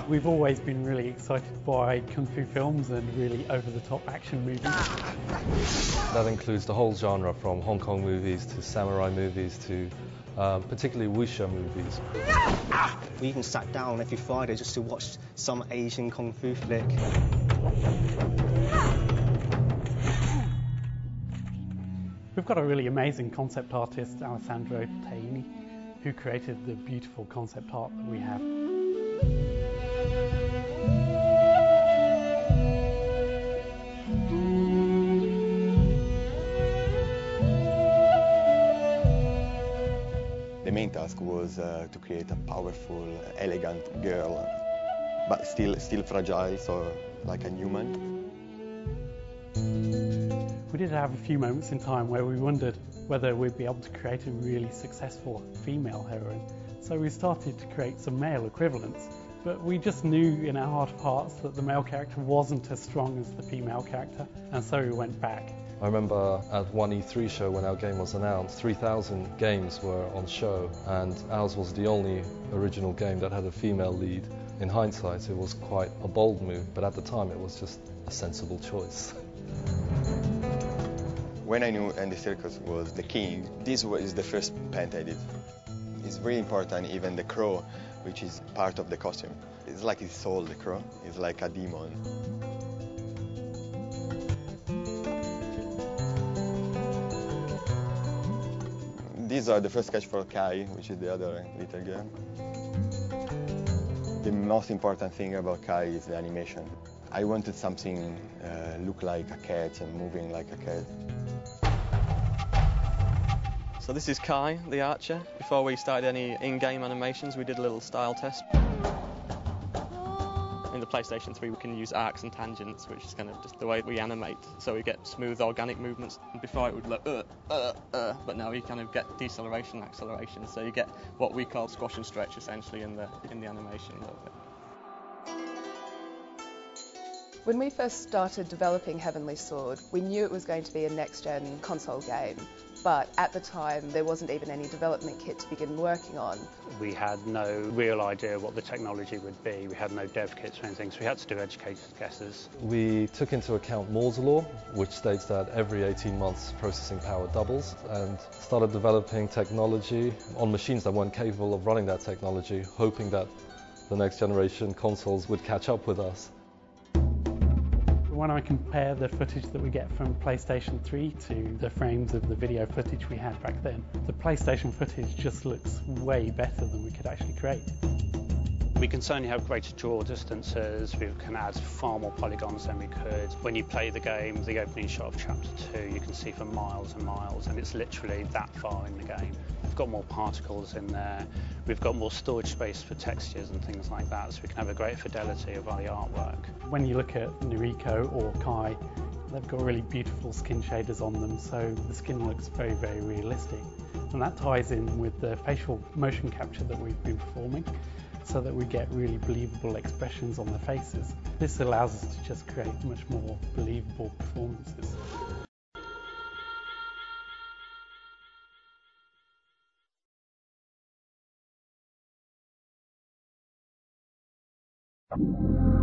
We've always been really excited by kung fu films and really over-the-top action movies. That includes the whole genre, from Hong Kong movies to samurai movies to particularly wuxia movies. We even sat down every Friday just to watch some Asian kung fu flick. We've got a really amazing concept artist, Alessandro Taini, who created the beautiful concept art that we have. The main task was to create a powerful, elegant girl, but still fragile, so like a human. We did have a few moments in time where we wondered whether we'd be able to create a really successful female heroine. So we started to create some male equivalents, but we just knew in our heart of hearts that the male character wasn't as strong as the female character, and so we went back. I remember at one E3 show when our game was announced, 3,000 games were on show, and ours was the only original game that had a female lead. In hindsight, it was quite a bold move, but at the time it was just a sensible choice. When I knew Andy Serkis was the king, this was the first paint I did. It's really important, even the crow, which is part of the costume. It's like his soul, the crow. It's like a demon. These are the first sketch for Kai, which is the other little girl. The most important thing about Kai is the animation. I wanted something look like a cat and moving like a cat. So this is Kai, the archer. Before we started any in-game animations, we did a little style test. In the PlayStation 3, we can use arcs and tangents, which is kind of just the way we animate. So we get smooth, organic movements. Before it would look, but now you kind of get deceleration and acceleration. So you get what we call squash and stretch, essentially, in the animation a little bit. When we first started developing Heavenly Sword, we knew it was going to be a next-gen console game, but at the time there wasn't even any development kit to begin working on. We had no real idea what the technology would be. We had no dev kits or anything, so we had to do educated guesses. We took into account Moore's law, which states that every 18 months processing power doubles, and started developing technology on machines that weren't capable of running that technology, hoping that the next generation consoles would catch up with us. When I compare the footage that we get from PlayStation 3 to the frames of the video footage we had back then, the PlayStation footage just looks way better than we could actually create. We can certainly have greater draw distances, we can add far more polygons than we could. When you play the game, the opening shot of Chapter 2, you can see for miles and miles, and it's literally that far in the game. We've got more particles in there, we've got more storage space for textures and things like that, so we can have a greater fidelity of the artwork. When you look at Noriko or Kai, they've got really beautiful skin shaders on them, so the skin looks very, very realistic. And that ties in with the facial motion capture that we've been performing, so that we get really believable expressions on the faces. This allows us to just create much more believable performances. You